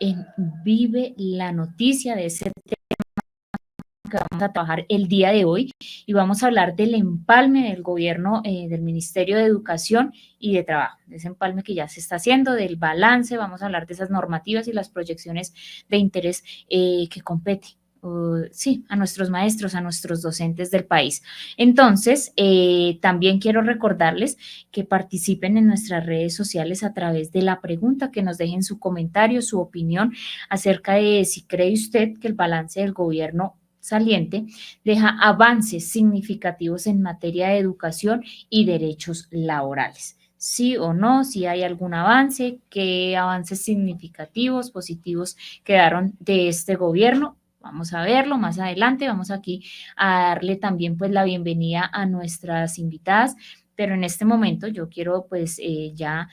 en Vive la Noticia de ese que vamos a trabajar el día de hoy y vamos a hablar del empalme del gobierno, del Ministerio de Educación y de Trabajo, de ese empalme que ya se está haciendo, del balance, vamos a hablar de esas normativas y las proyecciones de interés que compete. Sí, a nuestros maestros, a nuestros docentes del país. Entonces, también quiero recordarles que participen en nuestras redes sociales a través de la pregunta, que nos dejen su comentario, su opinión acerca de si cree usted que el balance del gobierno saliente deja avances significativos en materia de educación y derechos laborales. Sí o no, si hay algún avance, qué avances significativos, positivos quedaron de este gobierno. Vamos a verlo más adelante. Vamos aquí a darle también pues la bienvenida a nuestras invitadas. Pero en este momento yo quiero pues ya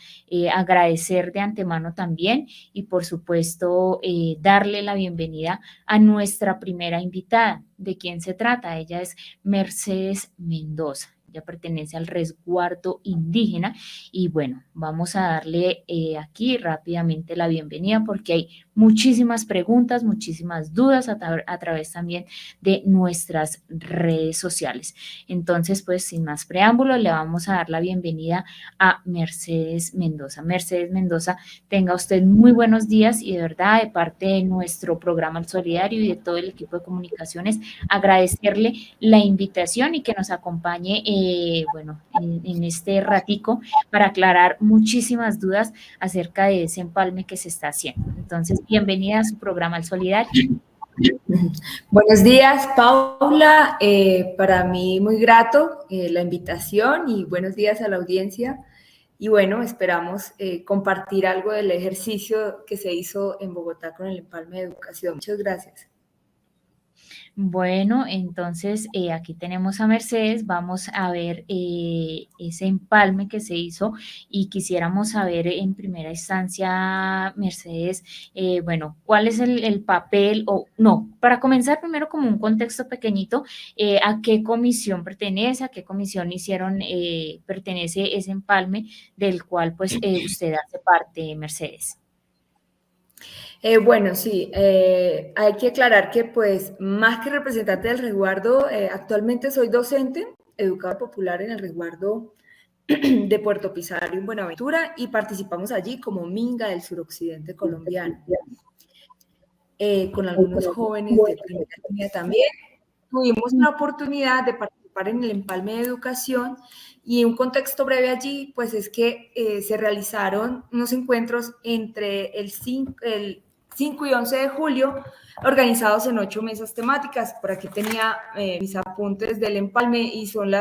agradecer de antemano también y por supuesto darle la bienvenida a nuestra primera invitada. ¿De quién se trata? Ella es Mercedes Mendoza. Ella pertenece al resguardo indígena y bueno, vamos a darle aquí rápidamente la bienvenida porque hay muchísimas preguntas, muchísimas dudas a través también de nuestras redes sociales. Entonces, pues sin más preámbulo, le vamos a dar la bienvenida a Mercedes Mendoza. Mercedes Mendoza, tenga usted muy buenos días y de verdad de parte de nuestro programa El Solidario y de todo el equipo de comunicaciones, agradecerle la invitación y que nos acompañe, bueno, en este ratico para aclarar muchísimas dudas acerca de ese empalme que se está haciendo. Entonces, bienvenida a su programa El Solidario. Buenos días, Paula. Para mí muy grato la invitación y buenos días a la audiencia. Y bueno, esperamos compartir algo del ejercicio que se hizo en Bogotá con el empalme de educación. Muchas gracias. Bueno, entonces aquí tenemos a Mercedes, vamos a ver ese empalme que se hizo y quisiéramos saber en primera instancia, Mercedes, bueno, cuál es el papel, o no, para comenzar primero como un contexto pequeñito, a qué comisión pertenece, a qué comisión hicieron, pertenece ese empalme del cual pues usted hace parte, Mercedes. Bueno, sí, hay que aclarar que pues más que representante del resguardo, actualmente soy docente, educador popular en el resguardo de Puerto Pizarro en Buenaventura y participamos allí como Minga del suroccidente colombiano, con algunos jóvenes de primera línea también. Tuvimos la oportunidad de participar en el empalme de educación y un contexto breve allí, pues es que se realizaron unos encuentros entre el 5 y 11 de julio, organizados en 8 mesas temáticas. Por aquí tenía mis apuntes del empalme y son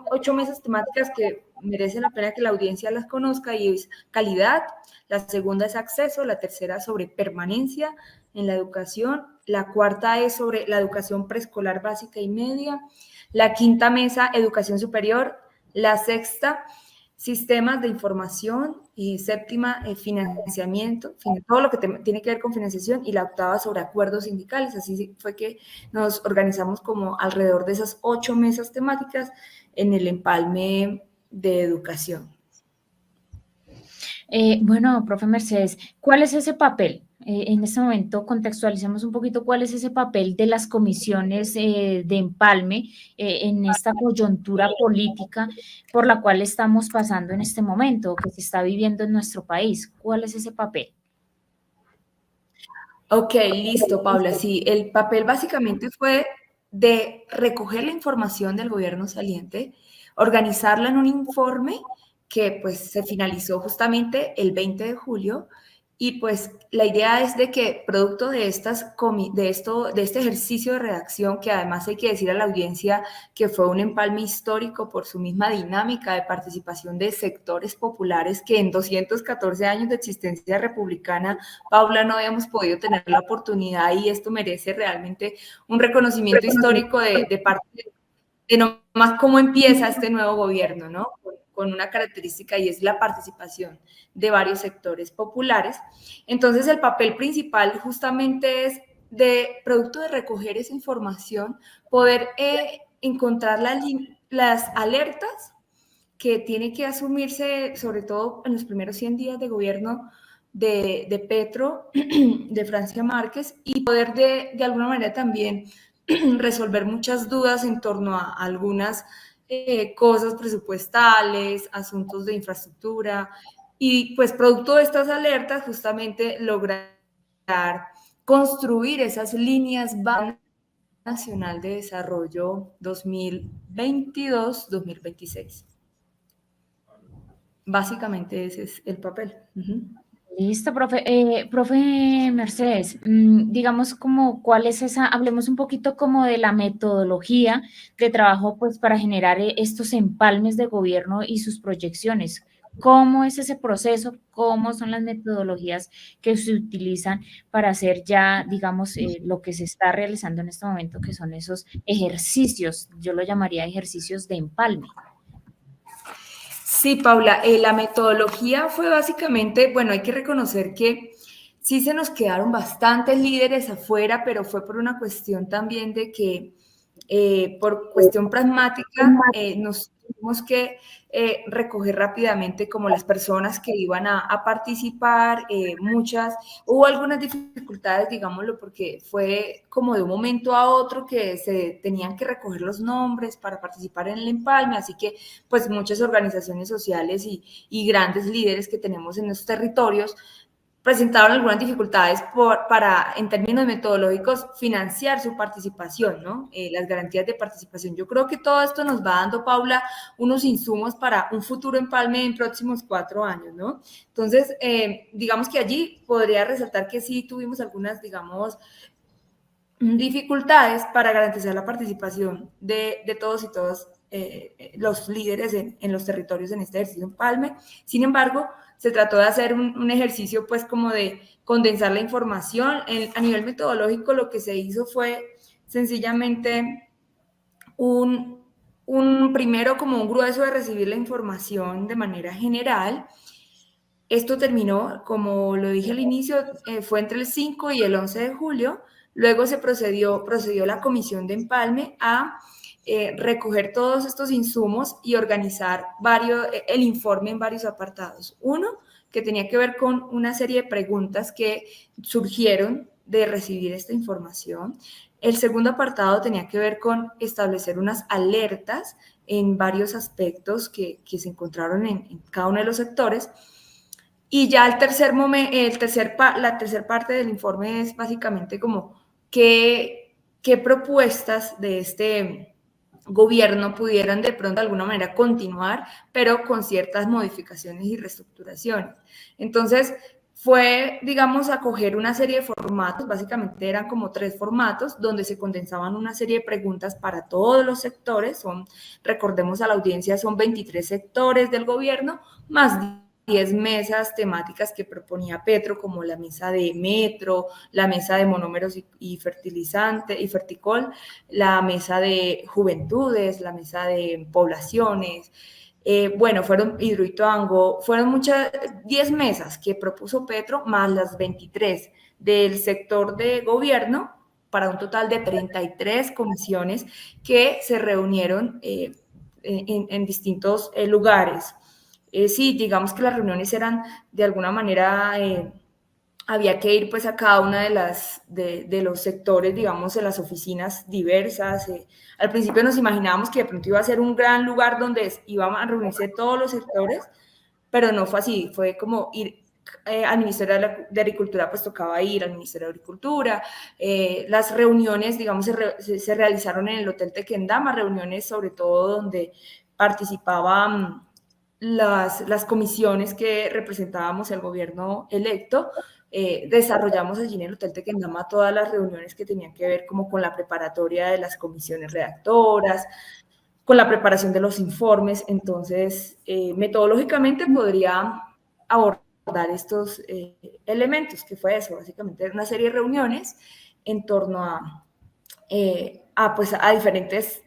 8 mesas temáticas que merece la pena que la audiencia las conozca, y es calidad, la segunda es acceso, la tercera sobre permanencia en la educación, la cuarta es sobre la educación preescolar básica y media, la quinta mesa, educación superior, la sexta, sistemas de información, y séptima, financiamiento, todo lo que tiene que ver con financiación, y la octava sobre acuerdos sindicales. Así fue que nos organizamos como alrededor de esas 8 mesas temáticas en el empalme de educación. Bueno, profe Mercedes, ¿cuál es ese papel? En este momento contextualicemos un poquito cuál es ese papel de las comisiones de empalme en esta coyuntura política por la cual estamos pasando en este momento, que se está viviendo en nuestro país. ¿Cuál es ese papel? Ok, listo, Paula. Sí, el papel básicamente fue de recoger la información del gobierno saliente, organizarla en un informe que pues se finalizó justamente el 20 de julio, y pues la idea es de que producto de de este ejercicio de redacción, que además hay que decir a la audiencia que fue un empalme histórico por su misma dinámica de participación de sectores populares que en 214 años de existencia republicana, Paula, no habíamos podido tener la oportunidad, y esto merece realmente un reconocimiento histórico de parte de nomás cómo empieza este nuevo gobierno, ¿no? Con una característica, y es la participación de varios sectores populares. Entonces, el papel principal justamente es de, producto de recoger esa información, poder encontrar las alertas que tiene que asumirse, sobre todo en los primeros 100 días de gobierno de Petro, de Francia Márquez, y poder de alguna manera también resolver muchas dudas en torno a algunas cosas presupuestales, asuntos de infraestructura, y pues producto de estas alertas justamente lograr construir esas líneas nacional de desarrollo 2022-2026. Básicamente ese es el papel. Listo, profe. Profe Mercedes, digamos como cuál es esa, hablemos un poquito como de la metodología de trabajo pues para generar estos empalmes de gobierno y sus proyecciones. ¿Cómo es ese proceso? ¿Cómo son las metodologías que se utilizan para hacer ya, digamos, lo que se está realizando en este momento, que son esos ejercicios? Yo lo llamaría ejercicios de empalme. Sí, Paula, la metodología fue básicamente, bueno, hay que reconocer que sí se nos quedaron bastantes líderes afuera, pero fue por una cuestión también de que, por cuestión pragmática, nos tuvimos que recoger rápidamente como las personas que iban a participar, hubo algunas dificultades, digámoslo, porque fue como de un momento a otro que se tenían que recoger los nombres para participar en el empalme, así que pues muchas organizaciones sociales y grandes líderes que tenemos en los territorios presentaron algunas dificultades para, en términos metodológicos, financiar su participación, ¿no? Las garantías de participación. Yo creo que todo esto nos va dando, Paula, unos insumos para un futuro empalme en próximos 4 años, ¿no? Entonces, digamos que allí podría resaltar que sí tuvimos algunas, digamos, dificultades para garantizar la participación de todos y todas los líderes en los territorios en este ejercicio empalme. Sin embargo, se trató de hacer un ejercicio pues como de condensar la información. A nivel metodológico lo que se hizo fue sencillamente primero como un grueso de recibir la información de manera general. Esto terminó, como lo dije al inicio, fue entre el 5 y el 11 de julio. Luego se procedió la comisión de empalme a recoger todos estos insumos y organizar el informe en varios apartados. Uno, que tenía que ver con una serie de preguntas que surgieron de recibir esta información. El segundo apartado tenía que ver con establecer unas alertas en varios aspectos que se encontraron en cada uno de los sectores. Y ya la tercera parte del informe es básicamente como qué propuestas de este gobierno pudieran de pronto de alguna manera continuar, pero con ciertas modificaciones y reestructuraciones. Entonces, fue, digamos, acoger una serie de formatos, básicamente eran como 3 formatos, donde se condensaban una serie de preguntas para todos los sectores, recordemos a la audiencia, son 23 sectores del gobierno, más 10 mesas temáticas que proponía Petro, como la mesa de metro, la mesa de monómeros y fertilizante y ferticol, la mesa de juventudes, la mesa de poblaciones. Fueron Hidroituango, fueron 10 mesas que propuso Petro, más las 23 del sector de gobierno, para un total de 33 comisiones que se reunieron en distintos lugares. Sí, digamos que las reuniones eran de alguna manera, había que ir pues a cada una de los sectores, digamos, en las oficinas diversas. Al principio nos imaginábamos que de pronto iba a ser un gran lugar donde iban a reunirse todos los sectores, pero no fue así, fue como ir al Ministerio de Agricultura, pues tocaba ir al Ministerio de Agricultura. Las reuniones, digamos, se realizaron en el Hotel Tequendama, reuniones sobre todo donde participaban las comisiones que representábamos el gobierno electo. Desarrollamos allí en el Hotel Tequendama todas las reuniones que tenían que ver como con la preparatoria de las comisiones redactoras, con la preparación de los informes. Entonces, metodológicamente podría abordar estos elementos, que fue eso, básicamente una serie de reuniones en torno a diferentes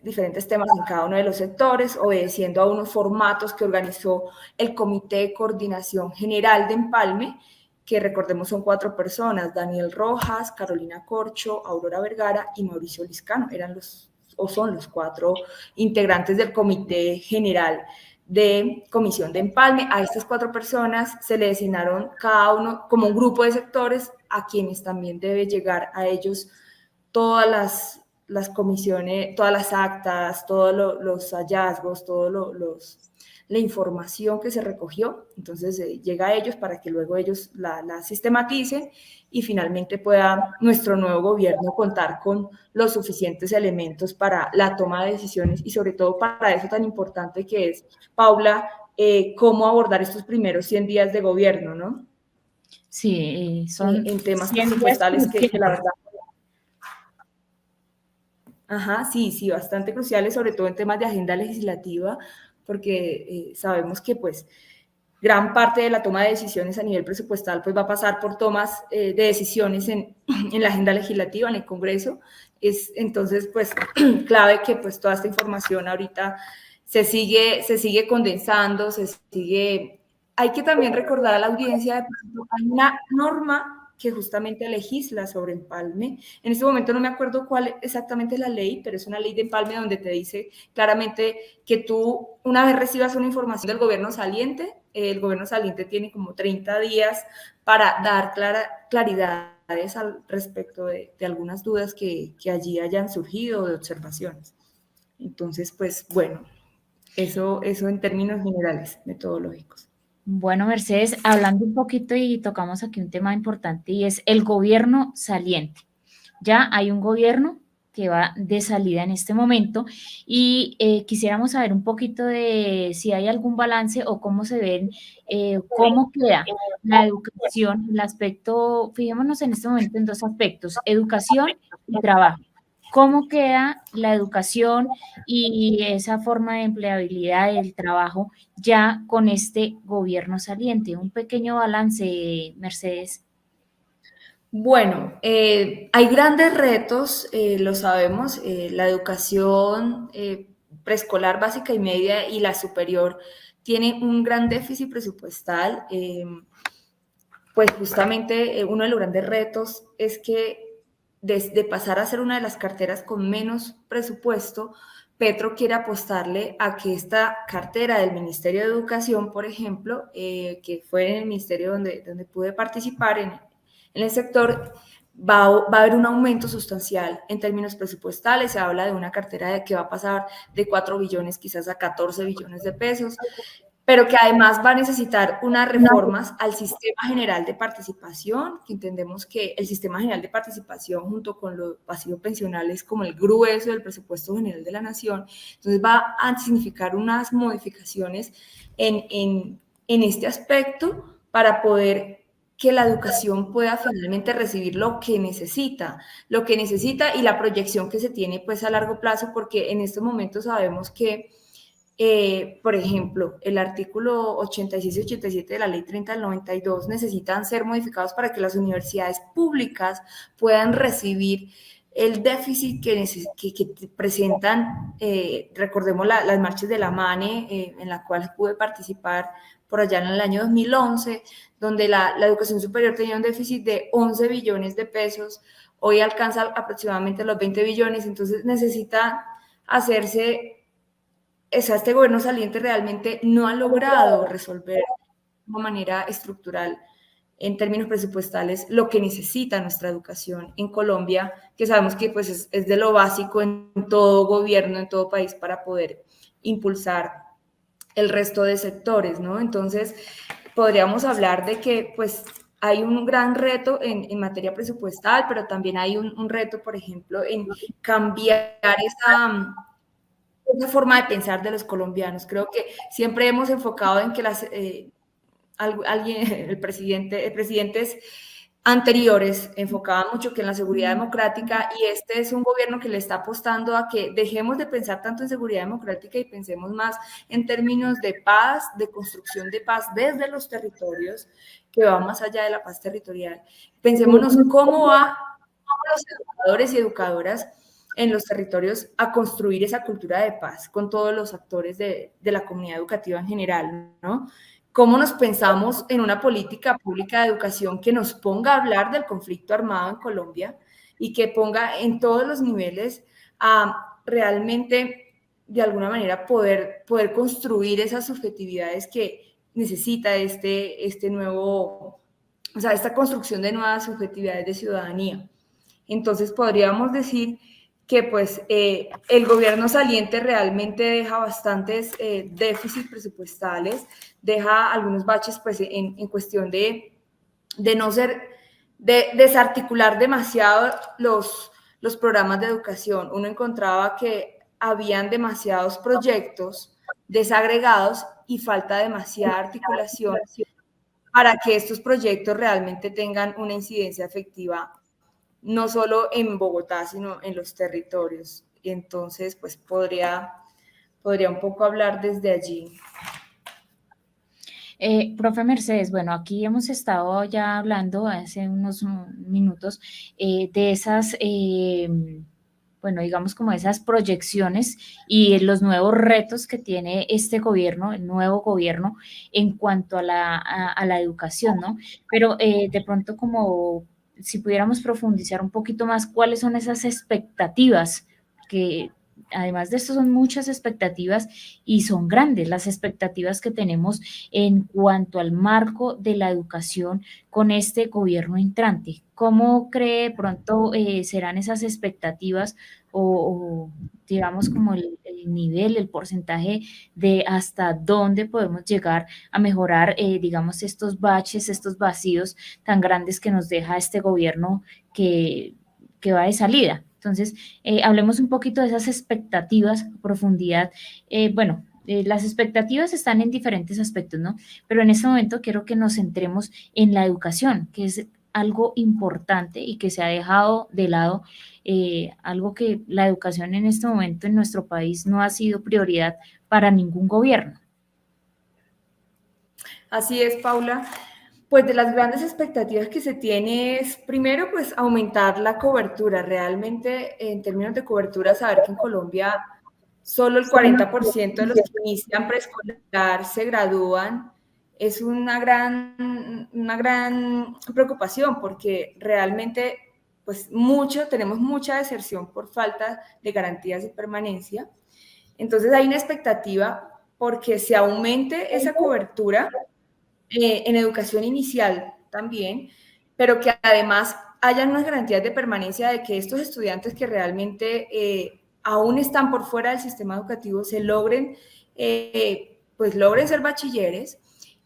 temas en cada uno de los sectores, obedeciendo a unos formatos que organizó el Comité de Coordinación General de Empalme, que recordemos son 4 personas: Daniel Rojas, Carolina Corcho, Aurora Vergara y Mauricio Liscano. Son los 4 integrantes del Comité General de comisión de empalme. A estas 4 personas se le designaron cada uno como un grupo de sectores a quienes también debe llegar a ellos todas las comisiones, todas las actas, todos los hallazgos, la información que se recogió. Entonces llega a ellos para que luego ellos la sistematicen y finalmente pueda nuestro nuevo gobierno contar con los suficientes elementos para la toma de decisiones y sobre todo para eso tan importante que es, Paula, cómo abordar estos primeros 100 días de gobierno, ¿no? Sí, son En temas 100 días presupuestales que la cruciales. verdad... Ajá, sí, bastante cruciales, sobre todo en temas de agenda legislativa, porque sabemos que pues gran parte de la toma de decisiones a nivel presupuestal pues va a pasar por tomas de decisiones en la agenda legislativa, en el Congreso. Entonces pues clave que pues toda esta información ahorita se sigue condensando, Hay que también recordar a la audiencia, de, hay una norma que justamente legisla sobre empalme. En este momento no me acuerdo cuál exactamente es la ley, pero es una ley de empalme donde te dice claramente que tú, una vez recibas una información del gobierno saliente, el gobierno saliente tiene como 30 días para dar claridades al respecto de algunas dudas que allí hayan surgido, de observaciones. Entonces, pues bueno, eso en términos generales, metodológicos. Bueno, Mercedes, hablando un poquito y tocamos aquí un tema importante y es el gobierno saliente. Ya hay un gobierno que va de salida en este momento y quisiéramos saber un poquito de si hay algún balance o cómo se ven, cómo queda la educación, el aspecto, fijémonos en este momento en 2 aspectos, educación y trabajo. ¿Cómo queda la educación y esa forma de empleabilidad del trabajo ya con este gobierno saliente? Un pequeño balance, Mercedes. Bueno, hay grandes retos, lo sabemos, la educación preescolar básica y media y la superior tiene un gran déficit presupuestal. Pues justamente uno de los grandes retos es que desde pasar a ser una de las carteras con menos presupuesto, Petro quiere apostarle a que esta cartera del Ministerio de Educación, por ejemplo, que fue en el ministerio donde pude participar en el sector, va a haber un aumento sustancial en términos presupuestales. Se habla de una cartera que va a pasar de 4 billones quizás a 14 billones de pesos, pero que además va a necesitar unas reformas al Sistema General de Participación, que entendemos que el Sistema General de Participación junto con los pasivos pensionales como el grueso del presupuesto general de la Nación, entonces va a significar unas modificaciones en este aspecto para poder que la educación pueda finalmente recibir lo que necesita y la proyección que se tiene pues a largo plazo, porque en estos momentos sabemos que por ejemplo, el artículo 86 y 87 de la Ley 30 del 92 necesitan ser modificados para que las universidades públicas puedan recibir el déficit que presentan. Recordemos las marchas de la MANE, en la cual pude participar por allá en el año 2011, donde la educación superior tenía un déficit de 11 billones de pesos, hoy alcanza aproximadamente los 20 billones, entonces necesita hacerse... Este gobierno saliente realmente no ha logrado resolver de una manera estructural en términos presupuestales lo que necesita nuestra educación en Colombia, que sabemos que pues es de lo básico en todo gobierno, en todo país para poder impulsar el resto de sectores, ¿no? Entonces, podríamos hablar de que pues hay un gran reto en materia presupuestal, pero también hay un reto, por ejemplo, en cambiar esa forma de pensar de los colombianos. Creo que siempre hemos enfocado en que presidentes anteriores enfocaban mucho que en la seguridad democrática, y este es un gobierno que le está apostando a que dejemos de pensar tanto en seguridad democrática y pensemos más en términos de paz, de construcción de paz desde los territorios, que va más allá de la paz territorial. Pensémonos cómo los educadores y educadoras en los territorios a construir esa cultura de paz con todos los actores de la comunidad educativa en general, ¿no? ¿Cómo nos pensamos en una política pública de educación que nos ponga a hablar del conflicto armado en Colombia y que ponga en todos los niveles a realmente de alguna manera poder construir esas subjetividades que necesita este nuevo, o sea, esta construcción de nuevas subjetividades de ciudadanía. Entonces podríamos decir que pues el gobierno saliente realmente deja bastantes déficits presupuestales, deja algunos baches pues en cuestión de no ser, de desarticular demasiado los programas de educación. Uno encontraba que habían demasiados proyectos desagregados y falta demasiada articulación para que estos proyectos realmente tengan una incidencia efectiva, no solo en Bogotá, sino en los territorios. Y entonces, pues podría un poco hablar desde allí. Profe Mercedes, bueno, aquí hemos estado ya hablando hace unos minutos de esas, bueno, digamos como esas proyecciones y los nuevos retos que tiene este gobierno, el nuevo gobierno, en cuanto a la educación, ¿no? Pero de pronto como si pudiéramos profundizar un poquito más, ¿cuáles son esas expectativas que... Además de esto, son muchas expectativas y son grandes las expectativas que tenemos en cuanto al marco de la educación con este gobierno entrante? ¿Cómo cree pronto serán esas expectativas o digamos como el nivel, el porcentaje de hasta dónde podemos llegar a mejorar, digamos, estos baches, estos vacíos tan grandes que nos deja este gobierno que va de salida? Entonces, hablemos un poquito de esas expectativas a profundidad. Bueno, las expectativas están en diferentes aspectos, ¿no? Pero en este momento quiero que nos centremos en la educación, que es algo importante y que se ha dejado de lado, algo que la educación en este momento en nuestro país no ha sido prioridad para ningún gobierno. Así es, Paula. Pues de las grandes expectativas que se tiene es, primero, pues aumentar la cobertura. Realmente, en términos de cobertura, saber que en Colombia solo el 40% de los que inician preescolar se gradúan es una gran preocupación, porque realmente pues tenemos mucha deserción por falta de garantías de permanencia. Entonces hay una expectativa porque se aumente esa cobertura en educación inicial también, pero que además hayan unas garantías de permanencia de que estos estudiantes que realmente aún están por fuera del sistema educativo se logren ser bachilleres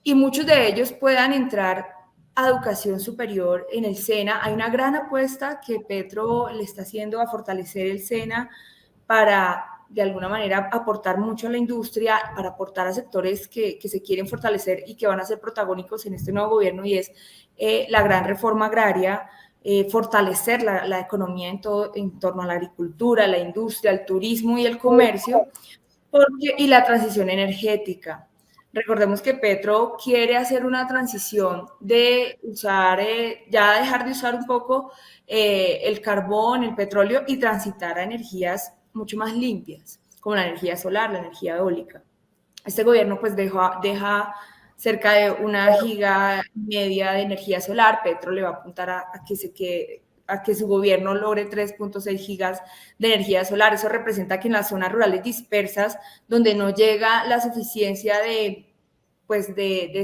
y muchos de ellos puedan entrar a educación superior en el SENA. Hay una gran apuesta que Petro le está haciendo a fortalecer el SENA para de alguna manera aportar mucho a la industria, para aportar a sectores que se quieren fortalecer y que van a ser protagónicos en este nuevo gobierno, y es la gran reforma agraria, fortalecer la economía en torno a la agricultura, la industria, el turismo y el comercio, y la transición energética. Recordemos que Petro quiere hacer una transición de usar, ya dejar de usar un poco el carbón, el petróleo y transitar a energías mucho más limpias, como la energía solar, la energía eólica. Este gobierno pues deja cerca de 1,5 gigas de energía solar. Petro le va a apuntar a que su gobierno logre 3,6 gigas de energía solar. Eso representa que en las zonas rurales dispersas, donde no llega la suficiencia de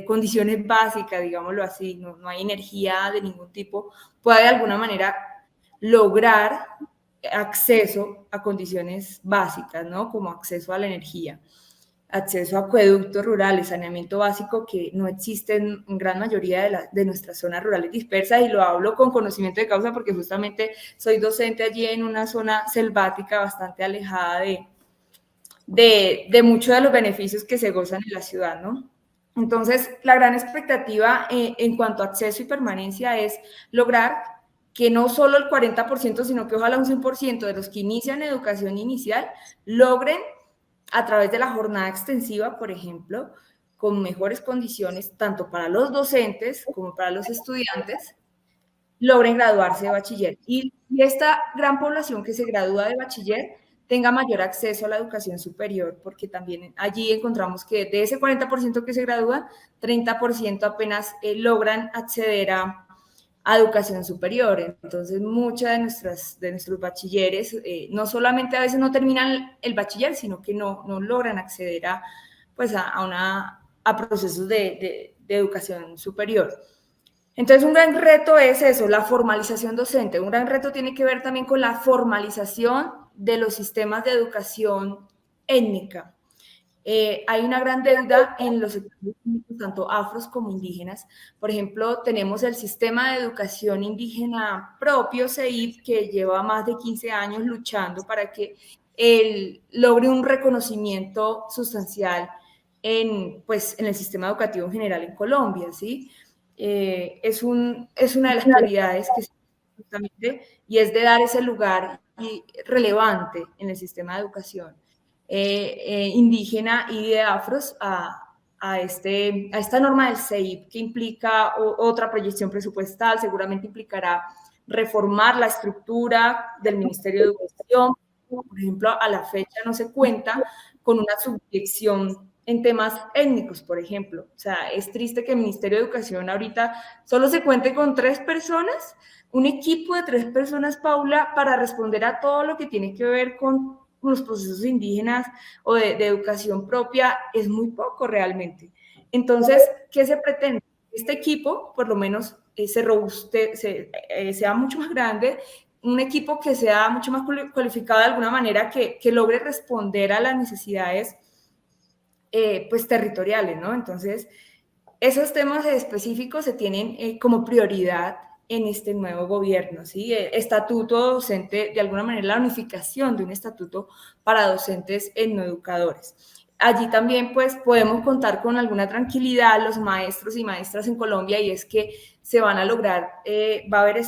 condiciones básicas, digámoslo así, no hay energía de ningún tipo, pueda de alguna manera lograr acceso a condiciones básicas, ¿no? Como acceso a la energía, acceso a acueductos rurales, saneamiento básico que no existe en gran mayoría de nuestras zonas rurales dispersas, y lo hablo con conocimiento de causa porque justamente soy docente allí en una zona selvática bastante alejada de muchos de los beneficios que se gozan en la ciudad, ¿no? Entonces, la gran expectativa en cuanto a acceso y permanencia es lograr que no solo el 40%, sino que ojalá un 100% de los que inician educación inicial logren, a través de la jornada extensiva, por ejemplo, con mejores condiciones, tanto para los docentes como para los estudiantes, logren graduarse de bachiller. Y esta gran población que se gradúa de bachiller tenga mayor acceso a la educación superior, porque también allí encontramos que de ese 40% que se gradúa, 30% apenas logran acceder a a educación superior. Entonces, muchas de nuestros bachilleres no solamente a veces no terminan el bachiller, sino que no logran acceder a procesos de educación superior. Entonces, un gran reto es eso, la formalización docente. Un gran reto tiene que ver también con la formalización de los sistemas de educación étnica. Hay una gran deuda en los sectores tanto afros como indígenas. Por ejemplo, tenemos el sistema de educación indígena propio, CEIP, que lleva más de 15 años luchando para que él logre un reconocimiento sustancial en el sistema educativo en general en Colombia, ¿sí? Es una de las prioridades que justamente, y es de dar ese lugar relevante en el sistema de educación indígena y de afros a esta norma del CEIP, que implica otra proyección presupuestal, seguramente implicará reformar la estructura del Ministerio de Educación. Por ejemplo, a la fecha no se cuenta con una subdirección en temas étnicos, por ejemplo. O sea, es triste que el Ministerio de Educación ahorita solo se cuente con 3 personas, un equipo de 3 personas, Paula, para responder a todo lo que tiene que ver con los procesos indígenas o de educación propia, es muy poco realmente. Entonces, ¿qué se pretende? Este equipo, por lo menos, sea mucho más grande, un equipo que sea mucho más cualificado de alguna manera, que logre responder a las necesidades territoriales, ¿no? Entonces, esos temas específicos se tienen como prioridad en este nuevo gobierno, ¿sí? Estatuto docente, de alguna manera la unificación de un estatuto para docentes etnoeducadores. Allí también pues podemos contar con alguna tranquilidad los maestros y maestras en Colombia, y es que se van a lograr, va a haber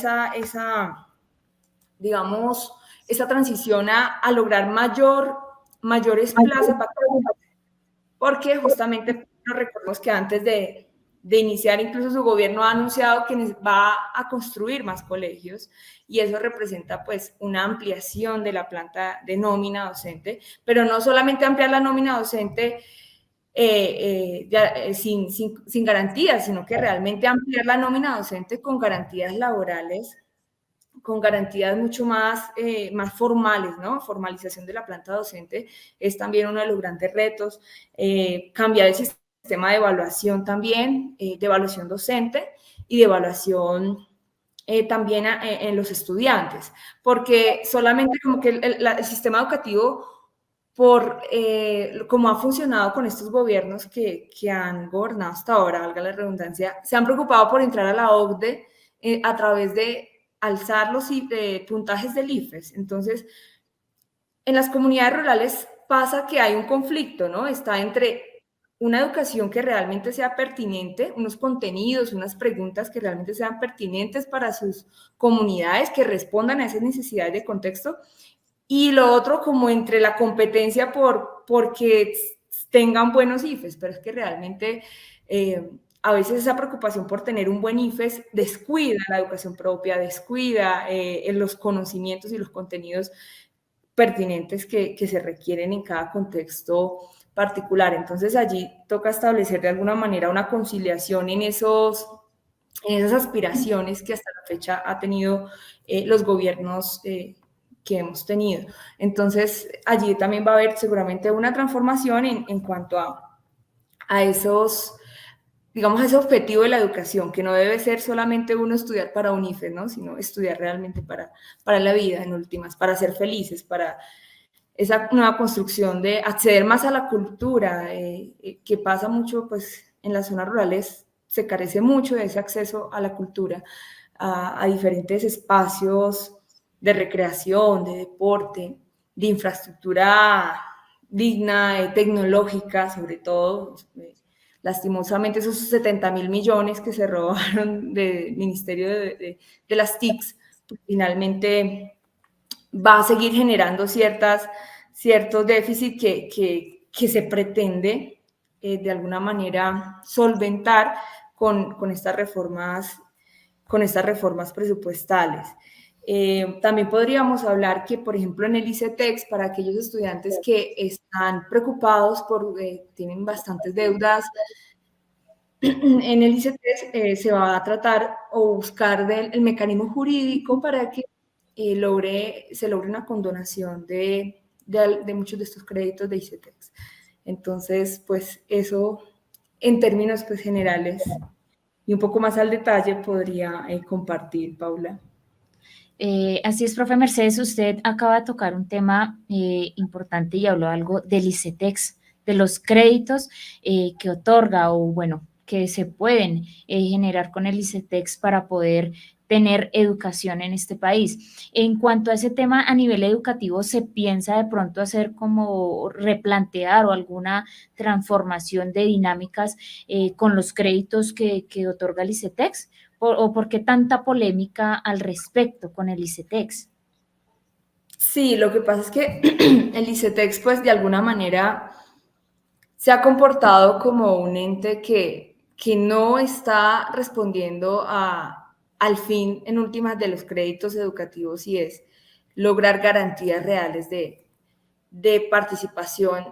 digamos, esa transición a lograr mayores plazas vacantes, porque justamente recordemos que antes de iniciar incluso su gobierno ha anunciado que va a construir más colegios, y eso representa pues una ampliación de la planta de nómina docente, pero no solamente ampliar la nómina docente sin garantías, sino que realmente ampliar la nómina docente con garantías laborales, con garantías mucho más formales, ¿no? Formalización de la planta docente es también uno de los grandes retos. Cambiar el sistema de evaluación también, de evaluación docente y de evaluación también en los estudiantes, porque solamente como que el sistema educativo, como ha funcionado con estos gobiernos que han gobernado hasta ahora, valga la redundancia, se han preocupado por entrar a la OCDE a través de alzar los puntajes del IFES. Entonces, en las comunidades rurales pasa que hay un conflicto, ¿no? Está entre una educación que realmente sea pertinente, unos contenidos, unas preguntas que realmente sean pertinentes para sus comunidades, que respondan a esas necesidades de contexto, y lo otro como entre la competencia porque tengan buenos IFES, pero es que realmente a veces esa preocupación por tener un buen IFES descuida la educación propia, descuida los conocimientos y los contenidos pertinentes que se requieren en cada contexto particular. Entonces allí toca establecer de alguna manera una conciliación en esas aspiraciones que hasta la fecha ha tenido los gobiernos que hemos tenido. Entonces allí también va a haber seguramente una transformación en cuanto a esos, digamos, ese objetivo de la educación, que no debe ser solamente uno estudiar para un IFES, ¿no? Sino estudiar realmente para la vida, en últimas, para ser felices, para esa nueva construcción de acceder más a la cultura, que pasa mucho, pues, en las zonas rurales se carece mucho de ese acceso a la cultura, a diferentes espacios de recreación, de deporte, de infraestructura digna, tecnológica, sobre todo. Lastimosamente esos 70.000 millones que se robaron del Ministerio de las TICs, pues, finalmente va a seguir generando ciertos déficits que se pretende de alguna manera solventar con estas reformas presupuestales. También podríamos hablar que, por ejemplo, en el ICETEX, para aquellos estudiantes que están preocupados tienen bastantes deudas en el ICETEX se va a tratar o buscar el mecanismo jurídico para que se logre una condonación de muchos de estos créditos de ICETEX. Entonces, pues eso en términos pues, generales y un poco más al detalle podría compartir, Paula. Así es, profe Mercedes, usted acaba de tocar un tema importante y habló algo del ICETEX, de los créditos que otorga o bueno, que se pueden generar con el ICETEX para poder tener educación en este país. En cuanto a ese tema a nivel educativo, ¿se piensa de pronto hacer como replantear o alguna transformación de dinámicas con los créditos que otorga el ICETEX? ¿O por qué tanta polémica al respecto con el ICETEX? Sí, lo que pasa es que el ICETEX, pues de alguna manera se ha comportado como un ente que no está respondiendo al fin, en últimas, de los créditos educativos y es lograr garantías reales de participación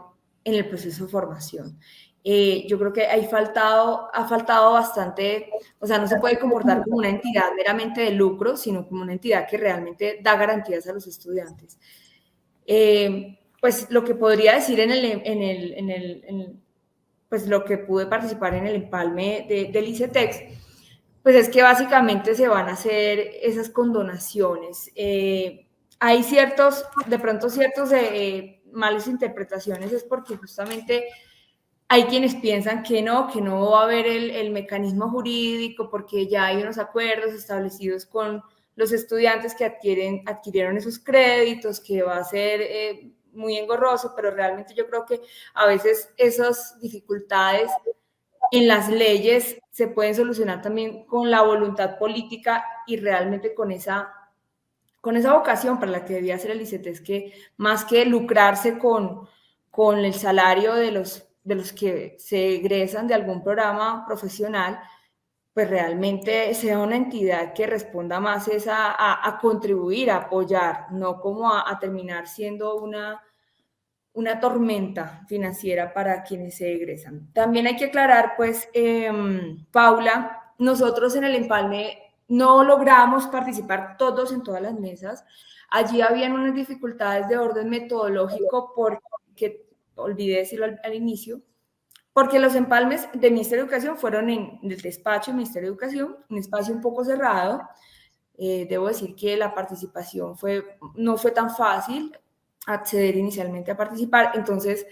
en el proceso de formación. Yo creo que ha faltado bastante, o sea, no se puede comportar como una entidad meramente de lucro, sino como una entidad que realmente da garantías a los estudiantes. Pues lo que podría decir pues lo que pude participar en el empalme del ICETEX, pues es que básicamente se van a hacer esas condonaciones. Hay de pronto ciertos malas interpretaciones, es porque justamente hay quienes piensan que no va a haber el mecanismo jurídico porque ya hay unos acuerdos establecidos con los estudiantes que adquirieron esos créditos, que va a ser muy engorroso, pero realmente yo creo que a veces esas dificultades en las leyes se pueden solucionar también con la voluntad política y realmente con esa vocación para la que debía ser el ICETEX, que más que lucrarse con el salario de los que se egresan de algún programa profesional, pues realmente sea una entidad que responda más a contribuir, a apoyar, no como a terminar siendo una tormenta financiera para quienes se egresan. También hay que aclarar, pues, Paula, nosotros en el empalme no logramos participar todos en todas las mesas. Allí habían unas dificultades de orden metodológico porque, olvidé decirlo al inicio, porque los empalmes del Ministerio de Educación fueron en el despacho del Ministerio de Educación, un espacio un poco cerrado. Debo decir que la participación no fue tan fácil acceder inicialmente a participar, entonces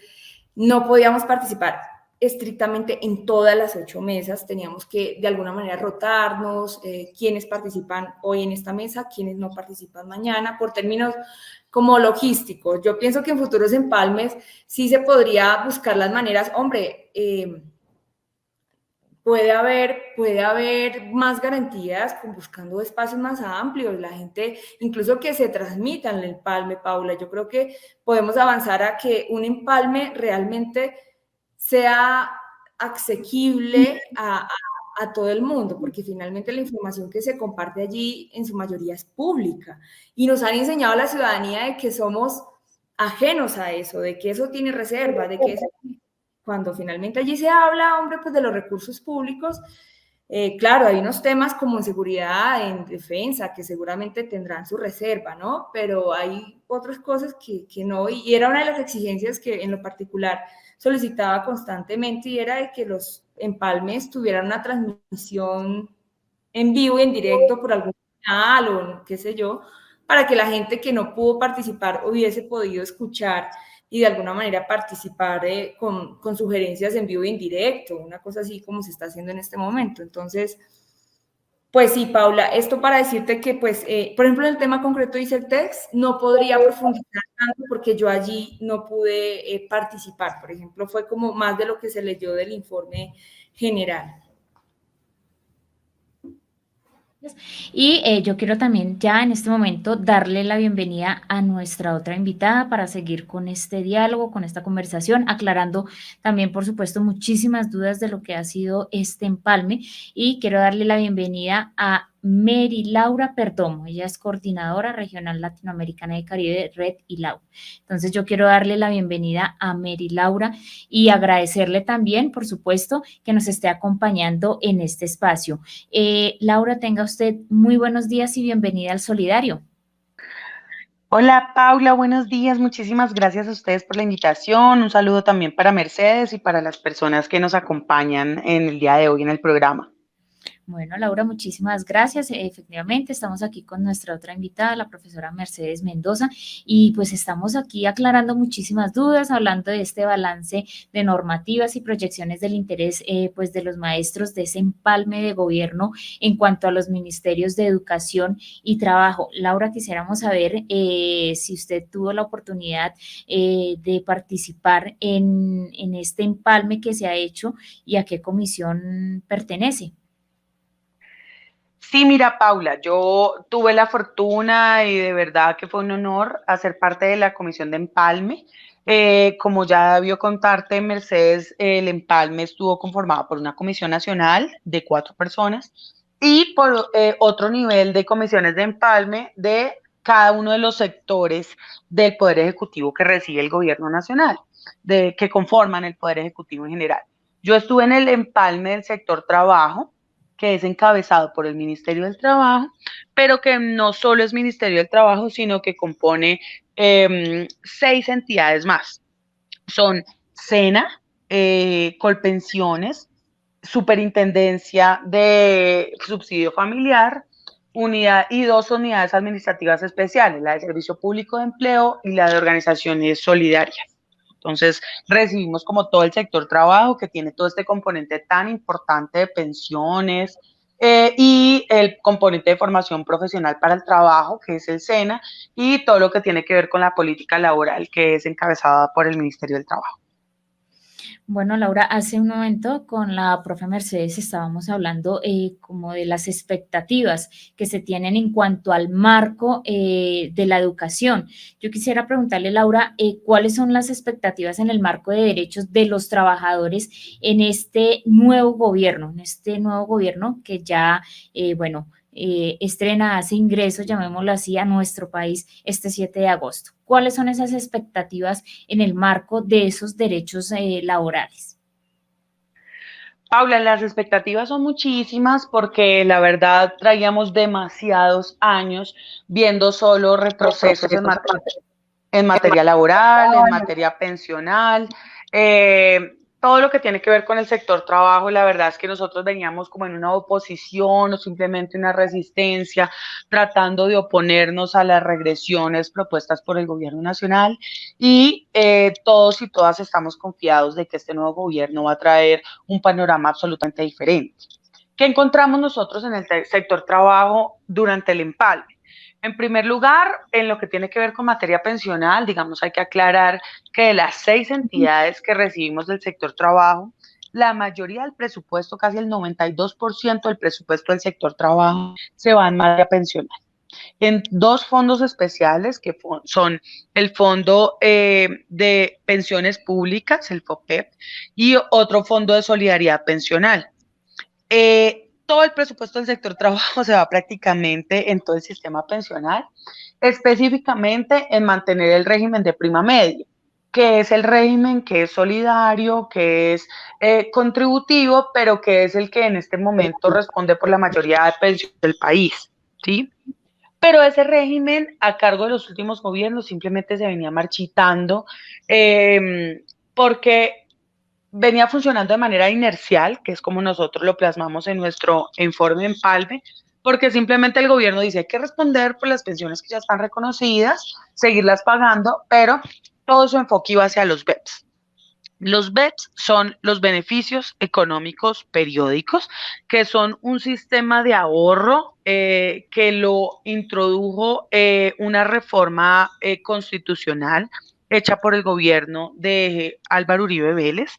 no podíamos participar estrictamente en todas las 8 mesas, teníamos que de alguna manera rotarnos, quienes participan hoy en esta mesa, quienes no participan mañana, por términos como logísticos. Yo pienso que en futuros empalmes sí se podría buscar las maneras, hombre, puede haber más garantías buscando espacios más amplios, la gente, incluso que se transmitan el empalme, Paula. Yo creo que podemos avanzar a que un empalme realmente sea asequible a todo el mundo, porque finalmente la información que se comparte allí en su mayoría es pública. Y nos han enseñado a la ciudadanía de que somos ajenos a eso, de que eso tiene reserva, de que eso cuando finalmente allí se habla, hombre, pues de los recursos públicos, claro, hay unos temas como en seguridad, en defensa, que seguramente tendrán su reserva, ¿no? Pero hay otras cosas que no, y era una de las exigencias que en lo particular solicitaba constantemente y era de que los empalmes tuvieran una transmisión en vivo y en directo por algún canal o qué sé yo, para que la gente que no pudo participar hubiese podido escuchar y de alguna manera participar con sugerencias en vivo y en directo, una cosa así como se está haciendo en este momento. Entonces, pues sí, Paula, esto para decirte que, pues, por ejemplo, en el tema concreto de ICETEX, no podría profundizar tanto porque yo allí no pude participar. Por ejemplo, fue como más de lo que se leyó del informe general. Y yo quiero también ya en este momento darle la bienvenida a nuestra otra invitada para seguir con este diálogo, con esta conversación, aclarando también, por supuesto, muchísimas dudas de lo que ha sido este empalme. Y quiero darle la bienvenida a Mary Laura Perdomo. Ella es coordinadora regional latinoamericana y Caribe de Red y Laura. Entonces yo quiero darle la bienvenida a Mary Laura y agradecerle también, por supuesto, que nos esté acompañando en este espacio. Laura, tenga usted muy buenos días y bienvenida al Solidario. Hola Paula, buenos días. Muchísimas gracias a ustedes por la invitación. Un saludo también para Mercedes y para las personas que nos acompañan en el día de hoy en el programa. Bueno, Laura, muchísimas gracias. Efectivamente, estamos aquí con nuestra otra invitada, la profesora Mercedes Mendoza, y pues estamos aquí aclarando muchísimas dudas, hablando de este balance de normativas y proyecciones del interés pues de los maestros de ese empalme de gobierno en cuanto a los ministerios de Educación y Trabajo. Laura, quisiéramos saber si usted tuvo la oportunidad de participar en este empalme que se ha hecho y a qué comisión pertenece. Sí, mira Paula, yo tuve la fortuna y de verdad que fue un honor hacer parte de la comisión de empalme. Como ya debió contarte, Mercedes, el empalme estuvo conformado por una comisión nacional de 4 personas y por otro nivel de comisiones de empalme de cada uno de los sectores del Poder Ejecutivo que recibe el gobierno nacional, que conforman el Poder Ejecutivo en general. Yo estuve en el empalme del sector trabajo, que es encabezado por el Ministerio del Trabajo, pero que no solo es Ministerio del Trabajo, sino que compone 6 entidades más. Son SENA, Colpensiones, Superintendencia de Subsidio Familiar, unidad y 2 unidades administrativas especiales, la de Servicio Público de Empleo y la de Organizaciones Solidarias. Entonces, recibimos como todo el sector trabajo que tiene todo este componente tan importante de pensiones y el componente de formación profesional para el trabajo, que es el SENA, y todo lo que tiene que ver con la política laboral, que es encabezada por el Ministerio del Trabajo. Bueno, Laura, hace un momento con la profe Mercedes estábamos hablando como de las expectativas que se tienen en cuanto al marco de la educación. Yo quisiera preguntarle, Laura, ¿cuáles son las expectativas en el marco de derechos de los trabajadores en este nuevo gobierno, que ya, bueno, estrena, hace ingreso, llamémoslo así, a nuestro país este 7 de agosto? ¿Cuáles son esas expectativas en el marco de esos derechos laborales? Paula, las expectativas son muchísimas porque la verdad traíamos demasiados años viendo solo retrocesos en materia laboral, en materia pensional, todo lo que tiene que ver con el sector trabajo. La verdad es que nosotros veníamos como en una oposición o simplemente una resistencia, tratando de oponernos a las regresiones propuestas por el gobierno nacional y todos y todas estamos confiados de que este nuevo gobierno va a traer un panorama absolutamente diferente. ¿Qué encontramos nosotros en el sector trabajo durante el empalme? En primer lugar, en lo que tiene que ver con materia pensional, digamos, hay que aclarar que de las 6 entidades que recibimos del sector trabajo, la mayoría del presupuesto, casi el 92% del presupuesto del sector trabajo, se va en materia pensional. En 2 fondos especiales, que son el Fondo de Pensiones Públicas, el FOPEP, y otro Fondo de Solidaridad Pensional. Todo el presupuesto del sector trabajo se va prácticamente en todo el sistema pensional, específicamente en mantener el régimen de prima media, que es el régimen que es solidario, que es contributivo, pero que es el que en este momento responde por la mayoría de pensiones del país, ¿sí? Pero ese régimen, a cargo de los últimos gobiernos, simplemente se venía marchitando porque venía funcionando de manera inercial, que es como nosotros lo plasmamos en nuestro informe de empalme, porque simplemente el gobierno dice hay que responder por las pensiones que ya están reconocidas, seguirlas pagando, pero todo su enfoque iba hacia los BEPS. Los BEPS son los beneficios económicos periódicos, que son un sistema de ahorro que lo introdujo una reforma constitucional hecha por el gobierno de Álvaro Uribe Vélez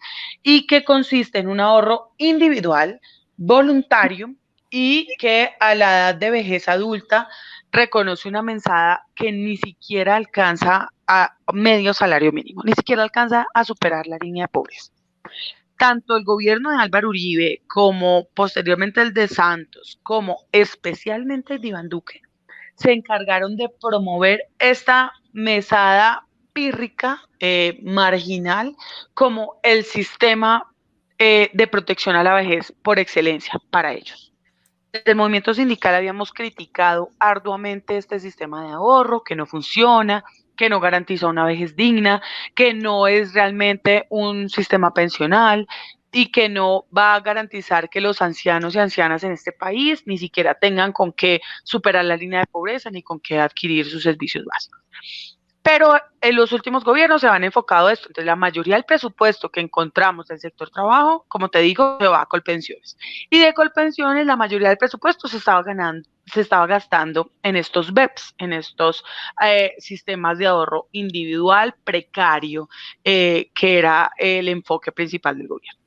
y que consiste en un ahorro individual, voluntario y que a la edad de vejez adulta reconoce una mesada que ni siquiera alcanza a medio salario mínimo, ni siquiera alcanza a superar la línea de pobreza. tanto el gobierno de Álvaro Uribe como posteriormente el de Santos, como especialmente el de Iván Duque, se encargaron de promover esta mesada pírrica, marginal, como el sistema de protección a la vejez por excelencia para ellos. Desde el movimiento sindical habíamos criticado arduamente este sistema de ahorro, que no funciona, que no garantiza una vejez digna, que no es realmente un sistema pensional y que no va a garantizar que los ancianos y ancianas en este país ni siquiera tengan con qué superar la línea de pobreza ni con qué adquirir sus servicios básicos. Pero en los últimos gobiernos se han enfocado a esto. Entonces, la mayoría del presupuesto que encontramos del sector trabajo, como te digo, se va a Colpensiones. Y de Colpensiones, la mayoría del presupuesto se estaba gastando en estos BEPS, en estos sistemas de ahorro individual precario, que era el enfoque principal del gobierno.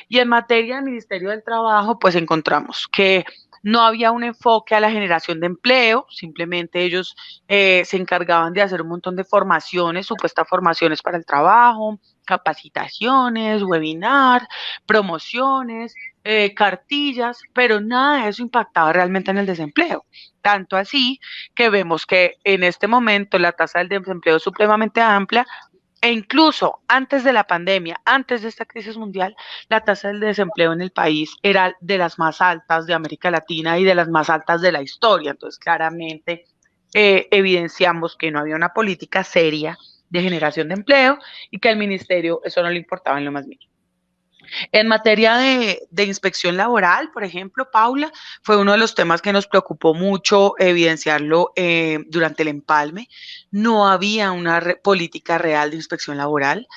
Y en materia del Ministerio del Trabajo, pues encontramos que no había un enfoque a la generación de empleo, simplemente ellos se encargaban de hacer un montón de formaciones, supuestas formaciones para el trabajo, capacitaciones, webinar, promociones, cartillas, pero nada de eso impactaba realmente en el desempleo. Tanto así que vemos que en este momento la tasa del desempleo es supremamente amplia, e incluso antes de la pandemia, antes de esta crisis mundial, la tasa del desempleo en el país era de las más altas de América Latina y de las más altas de la historia. Entonces, claramente evidenciamos que no había una política seria de generación de empleo y que al ministerio eso no le importaba en lo más mínimo. En materia de inspección laboral, por ejemplo, Paula, fue uno de los temas que nos preocupó mucho evidenciarlo durante el empalme. No había una política real de inspección laboral.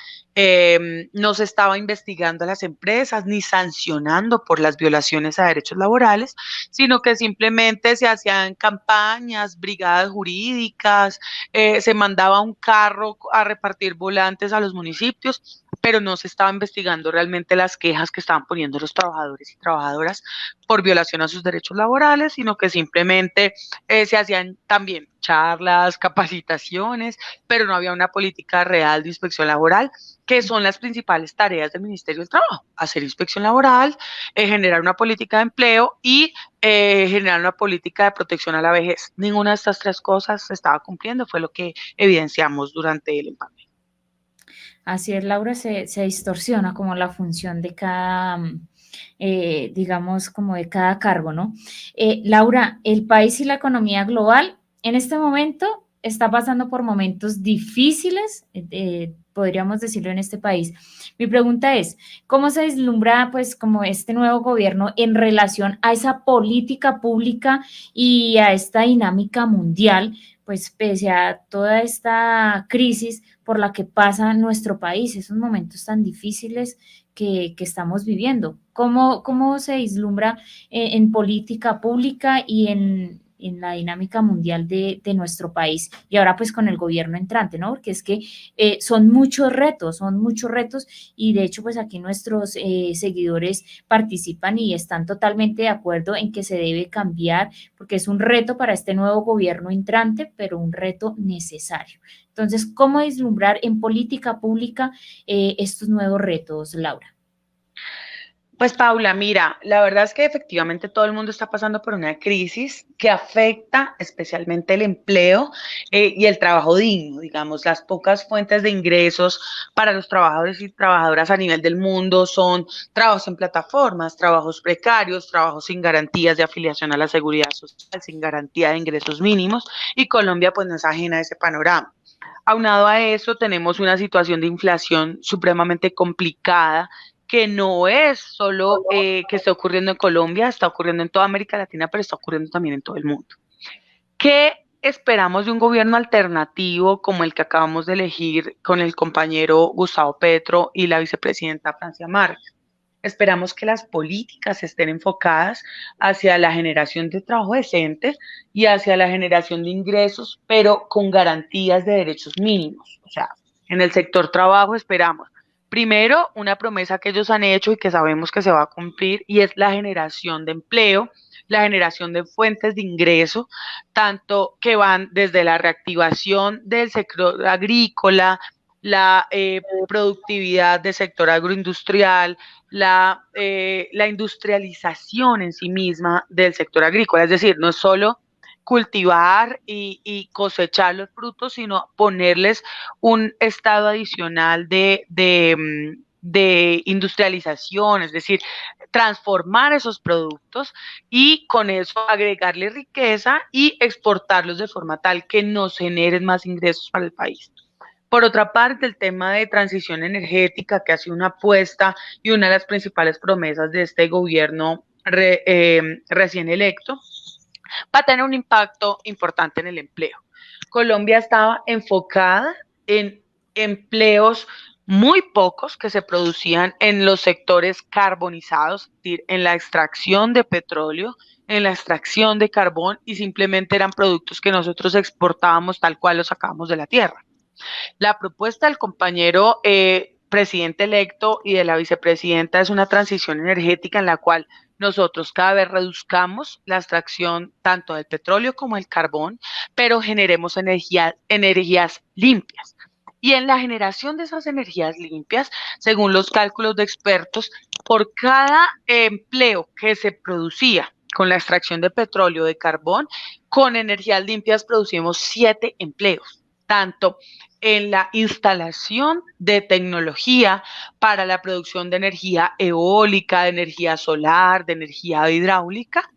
No se estaba investigando a las empresas ni sancionando por las violaciones a derechos laborales, sino que simplemente se hacían campañas, brigadas jurídicas, se mandaba un carro a repartir volantes a los municipios, pero no se estaba investigando realmente las quejas que estaban poniendo los trabajadores y trabajadoras por violación a sus derechos laborales, sino que simplemente se hacían también charlas, capacitaciones, pero no había una política real de inspección laboral, que son las principales tareas del Ministerio del Trabajo: hacer inspección laboral, generar una política de empleo y generar una política de protección a la vejez. Ninguna de estas tres cosas se estaba cumpliendo, fue lo que evidenciamos durante el empalme. Así es, Laura, se distorsiona como la función de cada, digamos, como de cada cargo, ¿no? Laura, el país y la economía global en este momento está pasando por momentos difíciles, podríamos decirlo, en este país. Mi pregunta es, ¿cómo se vislumbra, pues, como este nuevo gobierno en relación a esa política pública y a esta dinámica mundial, pues, pese a toda esta crisis por la que pasa nuestro país, esos momentos tan difíciles que estamos viviendo? ¿Cómo se vislumbra en política pública y en la dinámica mundial de nuestro país? Y ahora pues con el gobierno entrante, ¿no? Porque es que son muchos retos y de hecho pues aquí nuestros seguidores participan y están totalmente de acuerdo en que se debe cambiar porque es un reto para este nuevo gobierno entrante, pero un reto necesario. Entonces, ¿cómo vislumbrar en política pública estos nuevos retos, Laura? Pues Paula, mira, la verdad es que efectivamente todo el mundo está pasando por una crisis que afecta especialmente el empleo y el trabajo digno, digamos, las pocas fuentes de ingresos para los trabajadores y trabajadoras a nivel del mundo son trabajos en plataformas, trabajos precarios, trabajos sin garantías de afiliación a la seguridad social, sin garantía de ingresos mínimos, y Colombia pues no es ajena a ese panorama. Aunado a eso, tenemos una situación de inflación supremamente complicada, que no es solo que está ocurriendo en Colombia, está ocurriendo en toda América Latina, pero está ocurriendo también en todo el mundo. ¿Qué esperamos de un gobierno alternativo como el que acabamos de elegir con el compañero Gustavo Petro y la vicepresidenta Francia Márquez? Esperamos que las políticas estén enfocadas hacia la generación de trabajo decente y hacia la generación de ingresos, pero con garantías de derechos mínimos. O sea, en el sector trabajo esperamos, primero, una promesa que ellos han hecho y que sabemos que se va a cumplir, y es la generación de empleo, la generación de fuentes de ingreso, tanto que van desde la reactivación del sector agrícola, la productividad del sector agroindustrial, la industrialización en sí misma del sector agrícola. Es decir, no es solo cultivar y cosechar los frutos, sino ponerles un estado adicional de industrialización, es decir, transformar esos productos y con eso agregarle riqueza y exportarlos de forma tal que nos generen más ingresos para el país. Por otra parte, el tema de transición energética, que ha sido una apuesta y una de las principales promesas de este gobierno recién electo, va a tener un impacto importante en el empleo. Colombia estaba enfocada en empleos muy pocos que se producían en los sectores carbonizados, es decir, en la extracción de petróleo, en la extracción de carbón, y simplemente eran productos que nosotros exportábamos tal cual los sacábamos de la tierra. La propuesta del compañero presidente electo y de la vicepresidenta es una transición energética en la cual nosotros cada vez reduzcamos la extracción tanto del petróleo como del carbón, pero generemos energías limpias. Y en la generación de esas energías limpias, según los cálculos de expertos, por cada empleo que se producía con la extracción de petróleo o de carbón, con energías limpias producimos 7 empleos, tanto en la instalación de tecnología para la producción de energía eólica, de energía solar, de energía hidráulica,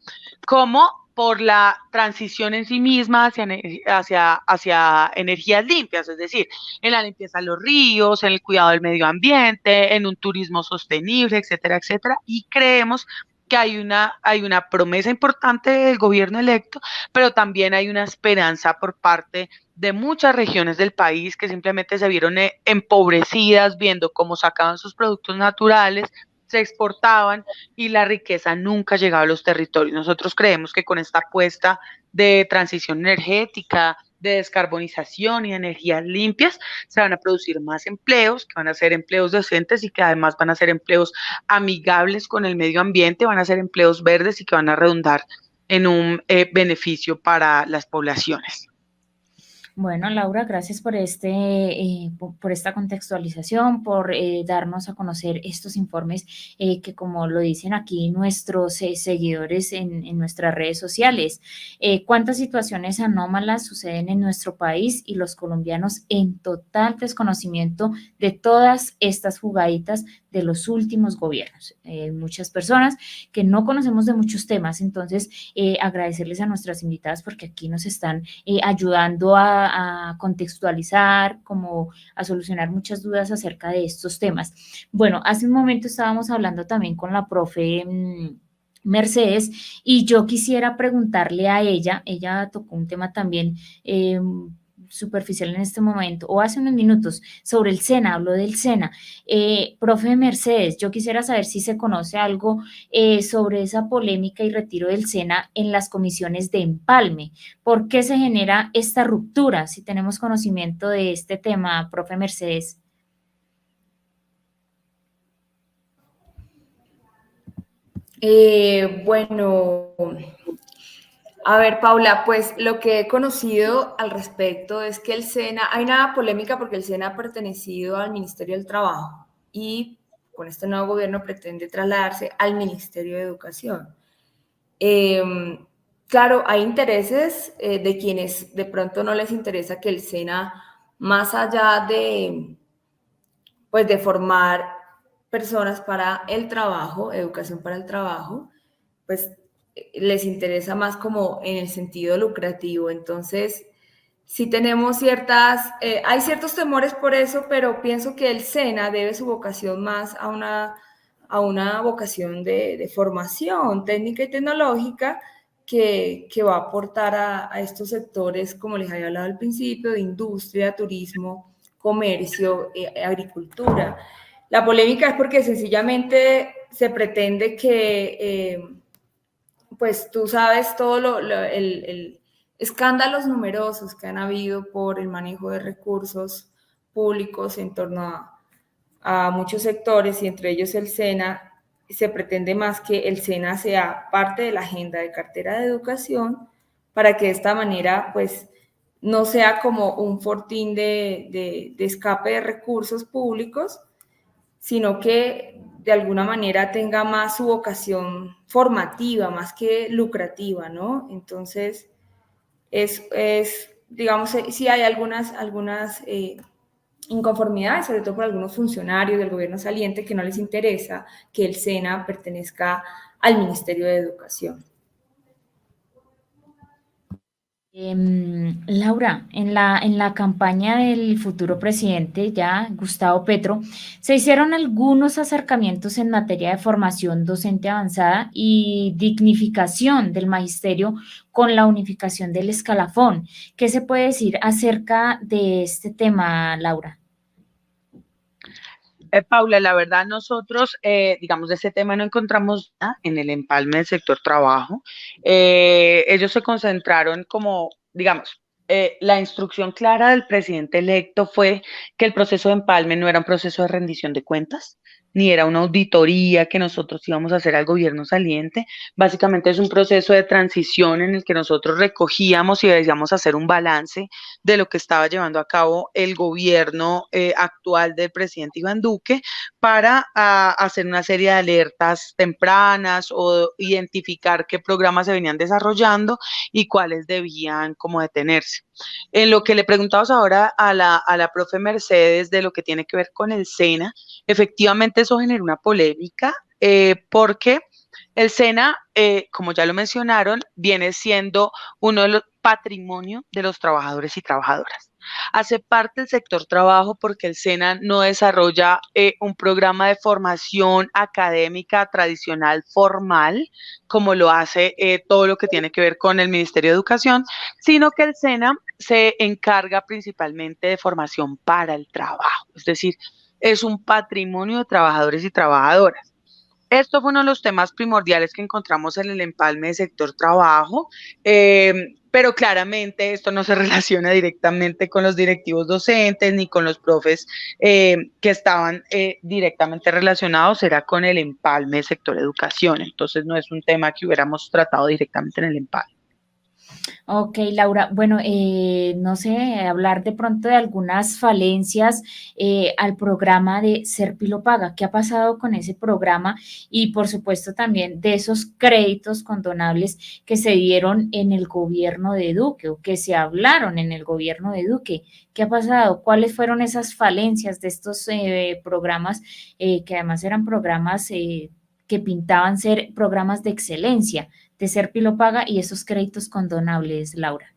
como por la transición en sí misma hacia energías limpias, es decir, en la limpieza de los ríos, en el cuidado del medio ambiente, en un turismo sostenible, etcétera, etcétera. Y creemos que hay una promesa importante del gobierno electo, pero también hay una esperanza por parte de muchas regiones del país que simplemente se vieron empobrecidas viendo cómo sacaban sus productos naturales, se exportaban y la riqueza nunca llegaba a los territorios. Nosotros creemos que con esta apuesta de transición energética, de descarbonización y de energías limpias, se van a producir más empleos, que van a ser empleos decentes y que además van a ser empleos amigables con el medio ambiente, van a ser empleos verdes y que van a redundar en un beneficio para las poblaciones. Bueno, Laura, gracias por por esta contextualización, por darnos a conocer estos informes que, como lo dicen aquí nuestros seguidores en nuestras redes sociales, cuántas situaciones anómalas suceden en nuestro país y los colombianos en total desconocimiento de todas estas jugaditas de los últimos gobiernos. Muchas personas que no conocemos de muchos temas, entonces agradecerles a nuestras invitadas porque aquí nos están ayudando a contextualizar, como a solucionar muchas dudas acerca de estos temas. Bueno, hace un momento estábamos hablando también con la profe Mercedes, y yo quisiera preguntarle a ella tocó un tema también superficial en este momento, o hace unos minutos, sobre el SENA, habló del SENA. Profe Mercedes, yo quisiera saber si se conoce algo sobre esa polémica y retiro del SENA en las comisiones de empalme. ¿Por qué se genera esta ruptura? Si tenemos conocimiento de este tema, profe Mercedes. Bueno, a ver, Paula, pues lo que he conocido al respecto es que el SENA, hay una polémica porque el SENA ha pertenecido al Ministerio del Trabajo y con este nuevo gobierno pretende trasladarse al Ministerio de Educación. Claro, hay intereses de quienes de pronto no les interesa que el SENA, más allá pues de formar personas para el trabajo, educación para el trabajo, pues les interesa más como en el sentido lucrativo. Entonces, sí tenemos hay ciertos temores por eso, pero pienso que el SENA debe su vocación más a una vocación de formación técnica y tecnológica que va a aportar a estos sectores, como les había hablado al principio, de industria, turismo, comercio, agricultura. La polémica es porque sencillamente se pretende que, pues tú sabes todo el escándalos numerosos que han habido por el manejo de recursos públicos en torno a muchos sectores y entre ellos el SENA. Se pretende más que el SENA sea parte de la agenda de cartera de educación para que de esta manera pues no sea como un fortín de escape de recursos públicos, sino que de alguna manera tenga más su vocación formativa, más que lucrativa, ¿no? Entonces, digamos, sí hay algunas inconformidades, sobre todo por algunos funcionarios del gobierno saliente que no les interesa que el SENA pertenezca al Ministerio de Educación. Laura, en la campaña del futuro presidente, ya Gustavo Petro, se hicieron algunos acercamientos en materia de formación docente avanzada y dignificación del magisterio con la unificación del escalafón. ¿Qué se puede decir acerca de este tema, Laura? Paula, la verdad nosotros, digamos, de ese tema no encontramos nada en el empalme del sector trabajo. Ellos se concentraron como, digamos, la instrucción clara del presidente electo fue que el proceso de empalme no era un proceso de rendición de cuentas, ni era una auditoría que nosotros íbamos a hacer al gobierno saliente. Básicamente es un proceso de transición en el que nosotros recogíamos y decíamos hacer un balance de lo que estaba llevando a cabo el gobierno actual del presidente Iván Duque para hacer una serie de alertas tempranas o identificar qué programas se venían desarrollando y cuáles debían como detenerse. En lo que le preguntamos ahora a la profe Mercedes de lo que tiene que ver con el SENA, efectivamente eso generó una polémica porque el SENA, como ya lo mencionaron, viene siendo uno de los patrimonios de los trabajadores y trabajadoras. Hace parte del sector trabajo porque el SENA no desarrolla un programa de formación académica tradicional formal, como lo hace todo lo que tiene que ver con el Ministerio de Educación, sino que el SENA se encarga principalmente de formación para el trabajo, es decir, es un patrimonio de trabajadores y trabajadoras. Esto fue uno de los temas primordiales que encontramos en el empalme de sector trabajo, pero claramente esto no se relaciona directamente con los directivos docentes ni con los profes que estaban directamente relacionados, era con el empalme de sector educación. Entonces no es un tema que hubiéramos tratado directamente en el empalme. Ok, Laura, bueno, no sé, hablar de pronto de algunas falencias al programa de Serpilo Paga. ¿Qué ha pasado con ese programa? Y por supuesto también de esos créditos condonables que se dieron en el gobierno de Duque o que se hablaron en el gobierno de Duque. ¿Qué ha pasado? ¿Cuáles fueron esas falencias de estos programas que además eran programas que pintaban ser programas de excelencia? De Serpilo Paga y esos créditos condonables, Laura.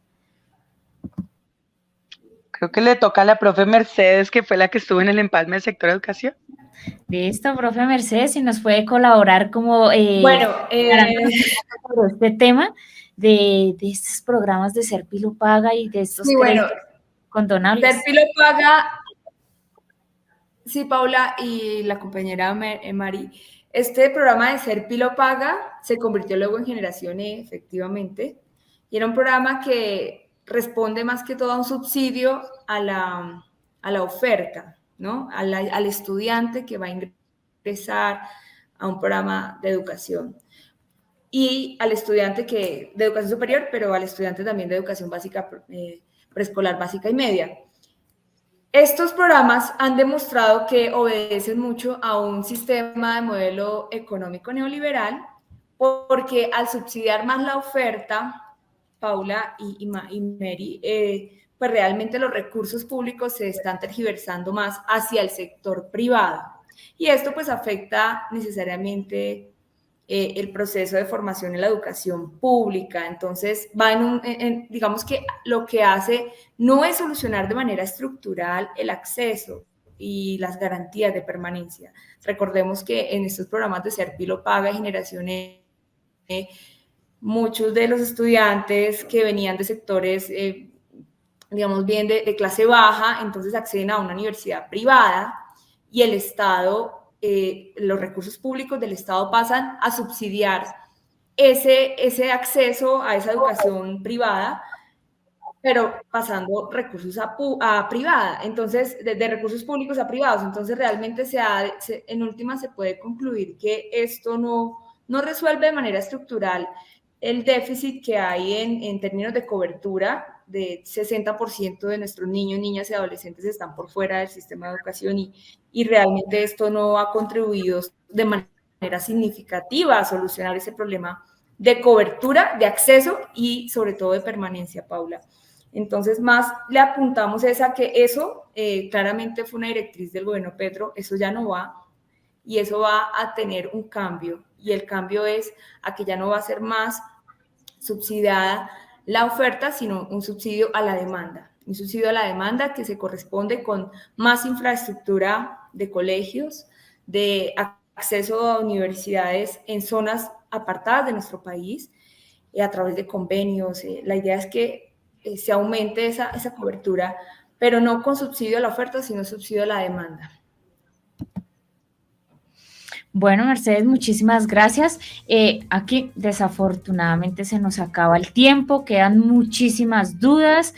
Creo que le toca a la profe Mercedes, que fue la que estuvo en el empalme del sector educación. Listo, profe Mercedes, si nos puede colaborar como sobre este tema de estos programas de Serpilo Paga y de estos créditos condonables. Serpilo Paga, sí, Paula y la compañera Mari, este programa de Serpilo Paga se convirtió luego en Generación E, efectivamente, y era un programa que responde más que todo a un subsidio a la oferta, ¿no? Al estudiante que va a ingresar a un programa de educación. Y al estudiante de educación superior, pero al estudiante también de educación básica, preescolar, básica y media. Estos programas han demostrado que obedecen mucho a un sistema de modelo económico neoliberal, porque al subsidiar más la oferta, Paula y Mary, pues realmente los recursos públicos se están tergiversando más hacia el sector privado. Y esto pues afecta necesariamente el proceso de formación en la educación pública. Entonces, va digamos que lo que hace no es solucionar de manera estructural el acceso y las garantías de permanencia. Recordemos que en estos programas de Serpilo Paga y Generación E, muchos de los estudiantes que venían de sectores, digamos bien de clase baja, entonces acceden a una universidad privada y el Estado, los recursos públicos del Estado pasan a subsidiar ese acceso a esa educación privada, pero pasando recursos a privada, entonces de recursos públicos a privados. Entonces realmente en última se puede concluir que esto no resuelve de manera estructural el déficit que hay en términos de cobertura de 60% de nuestros niños, niñas y adolescentes están por fuera del sistema de educación y realmente esto no ha contribuido de manera significativa a solucionar ese problema de cobertura, de acceso y sobre todo de permanencia, Paula. Entonces, más le apuntamos es a que eso claramente fue una directriz del gobierno Petro, eso ya no va, y eso va a tener un cambio, y el cambio es a que ya no va a ser más subsidiada la oferta, sino un subsidio a la demanda. Un subsidio a la demanda que se corresponde con más infraestructura de colegios, de acceso a universidades en zonas apartadas de nuestro país, a través de convenios. La idea es que se aumente esa cobertura, pero no con subsidio a la oferta, sino subsidio a la demanda. Bueno, Mercedes, muchísimas gracias. Aquí desafortunadamente se nos acaba el tiempo, quedan muchísimas dudas,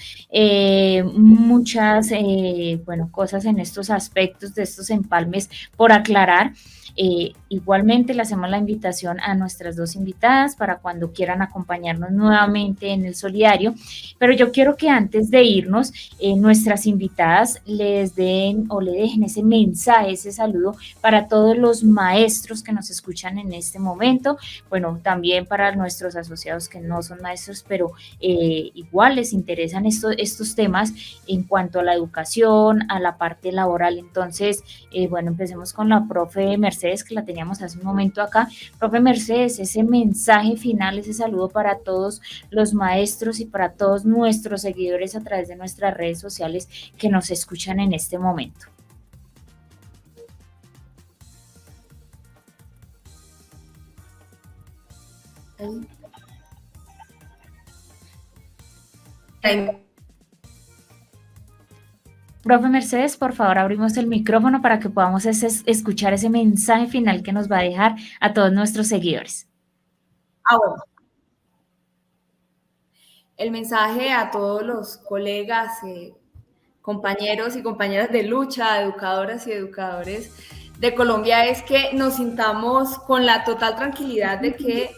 muchas cosas en estos aspectos de estos empalmes por aclarar. Igualmente le hacemos la invitación a nuestras dos invitadas para cuando quieran acompañarnos nuevamente en el solidario, pero yo quiero que antes de irnos, nuestras invitadas les den o le dejen ese mensaje, ese saludo para todos los maestros que nos escuchan en este momento, bueno, también para nuestros asociados que no son maestros, pero igual les interesan estos temas en cuanto a la educación, a la parte laboral. Entonces, bueno, empecemos con la profe Mercedes, que la teníamos hace un momento acá. Profe Mercedes, ese mensaje final, ese saludo para todos los maestros y para todos nuestros seguidores a través de nuestras redes sociales que nos escuchan en este momento. Profe Mercedes, por favor, abrimos el micrófono para que podamos escuchar ese mensaje final que nos va a dejar a todos nuestros seguidores. Bueno. El mensaje a todos los colegas, compañeros y compañeras de lucha, educadoras y educadores de Colombia es que nos sintamos con la total tranquilidad de que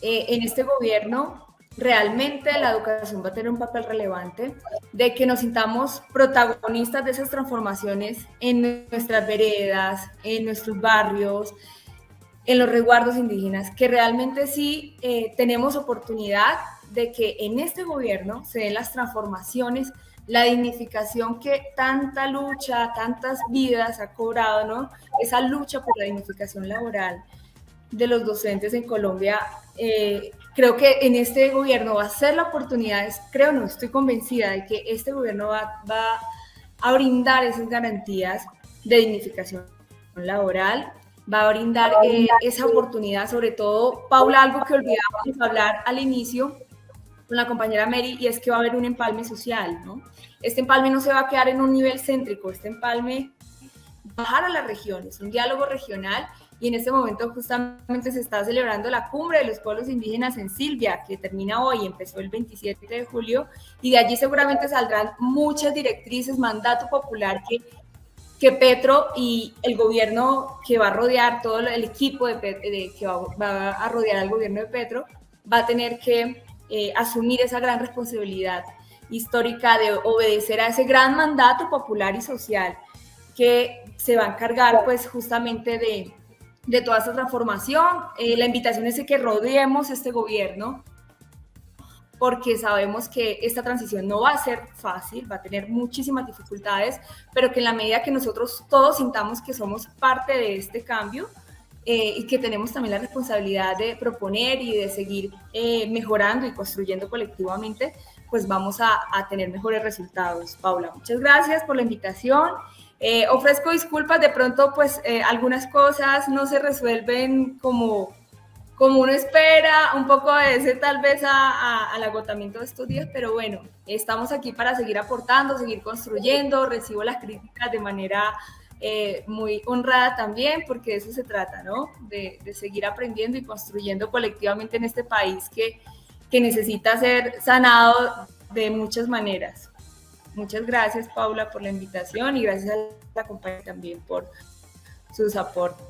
en este gobierno realmente la educación va a tener un papel relevante, de que nos sintamos protagonistas de esas transformaciones en nuestras veredas, en nuestros barrios, en los resguardos indígenas, que realmente sí tenemos oportunidad de que en este gobierno se den las transformaciones, la dignificación que tanta lucha, tantas vidas ha cobrado, ¿no? Esa lucha por la dignificación laboral de los docentes en Colombia, creo que en este gobierno va a ser la oportunidad, estoy convencida de que este gobierno va a brindar esas garantías de dignificación laboral, va a brindar esa oportunidad, sobre todo, Paula, algo que olvidábamos hablar al inicio con la compañera Mary, y es que va a haber un empalme social, ¿no? Este empalme no se va a quedar en un nivel céntrico, este empalme va a bajar a las regiones, un diálogo regional, y en este momento justamente se está celebrando la cumbre de los pueblos indígenas en Silvia, que termina hoy, empezó el 27 de julio, y de allí seguramente saldrán muchas directrices, mandato popular que Petro y el gobierno que va a rodear, todo el equipo que va a rodear al gobierno de Petro, va a tener que asumir esa gran responsabilidad histórica de obedecer a ese gran mandato popular y social que se va a encargar pues justamente de toda esta transformación. La invitación es que rodeemos este gobierno, porque sabemos que esta transición no va a ser fácil, va a tener muchísimas dificultades, pero que en la medida que nosotros todos sintamos que somos parte de este cambio y que tenemos también la responsabilidad de proponer y de seguir mejorando y construyendo colectivamente, pues vamos a tener mejores resultados. Paula, muchas gracias por la invitación. Ofrezco disculpas, de pronto pues algunas cosas no se resuelven como uno espera, un poco de ese tal vez al agotamiento de estos días, pero bueno, estamos aquí para seguir aportando, seguir construyendo, recibo las críticas de manera muy honrada también, porque de eso se trata, ¿no? De seguir aprendiendo y construyendo colectivamente en este país que necesita ser sanado de muchas maneras. Muchas gracias, Paula, por la invitación, y gracias a la compañía también por sus aportes.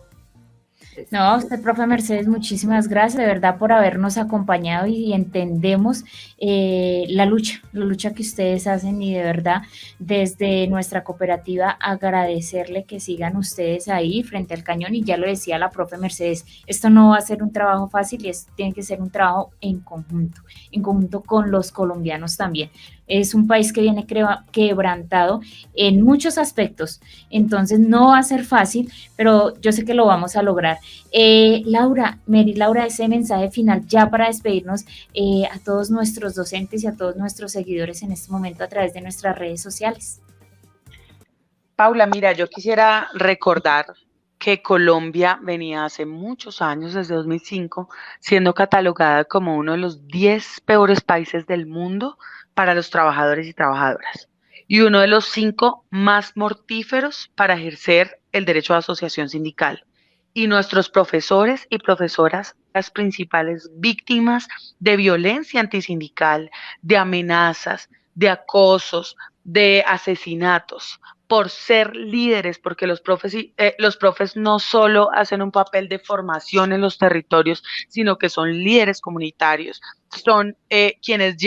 No, a usted, profe Mercedes, muchísimas gracias de verdad por habernos acompañado y entendemos la lucha que ustedes hacen y de verdad desde nuestra cooperativa agradecerle que sigan ustedes ahí frente al cañón y ya lo decía la profe Mercedes, esto no va a ser un trabajo fácil y tiene que ser un trabajo en conjunto con los colombianos también. Es un país que viene quebrantado en muchos aspectos, entonces no va a ser fácil, pero yo sé que lo vamos a lograr. Laura, Mary Laura, ese mensaje final ya para despedirnos a todos nuestros docentes y a todos nuestros seguidores en este momento a través de nuestras redes sociales. Paula, mira, yo quisiera recordar que Colombia venía hace muchos años, desde 2005, siendo catalogada como uno de los 10 peores países del mundo para los trabajadores y trabajadoras y uno de los 5 más mortíferos para ejercer el derecho a asociación sindical. Y nuestros profesores y profesoras, las principales víctimas de violencia antisindical, de amenazas, de acosos, de asesinatos, por ser líderes, porque los profes no solo hacen un papel de formación en los territorios, sino que son líderes comunitarios, son quienes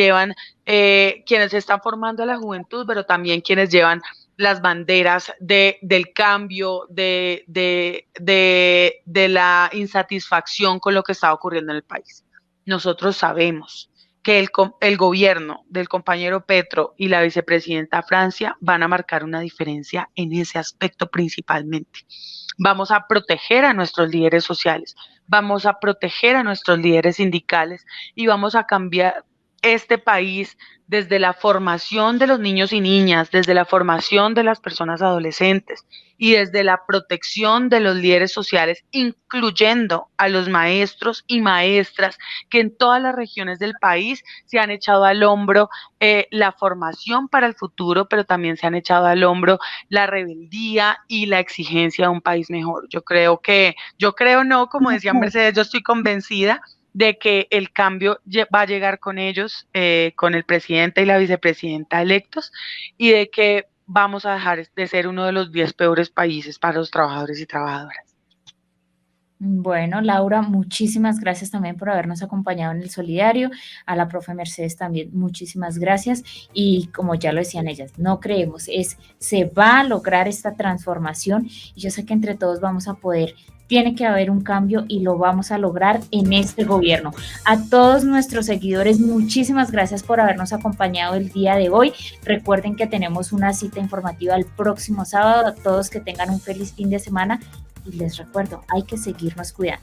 están formando a la juventud, pero también quienes llevan las banderas del cambio, de la insatisfacción con lo que está ocurriendo en el país. Nosotros sabemos que el gobierno del compañero Petro y la vicepresidenta Francia van a marcar una diferencia en ese aspecto principalmente. Vamos a proteger a nuestros líderes sociales, vamos a proteger a nuestros líderes sindicales y vamos a cambiar este país desde la formación de los niños y niñas, desde la formación de las personas adolescentes y desde la protección de los líderes sociales, incluyendo a los maestros y maestras que en todas las regiones del país se han echado al hombro la formación para el futuro, pero también se han echado al hombro la rebeldía y la exigencia de un país mejor. Yo creo no, como decía Mercedes, yo estoy convencida de que el cambio va a llegar con ellos, con el presidente y la vicepresidenta electos, y de que vamos a dejar de ser uno de los 10 peores países para los trabajadores y trabajadoras. Bueno, Laura, muchísimas gracias también por habernos acompañado en el solidario. A la profe Mercedes también, muchísimas gracias. Y como ya lo decían ellas, no creemos, se va a lograr esta transformación y yo sé que entre todos vamos a poder. Tiene que haber un cambio y lo vamos a lograr en este gobierno. A todos nuestros seguidores, muchísimas gracias por habernos acompañado el día de hoy. Recuerden que tenemos una cita informativa el próximo sábado. A todos que tengan un feliz fin de semana. Y les recuerdo, hay que seguirnos cuidando.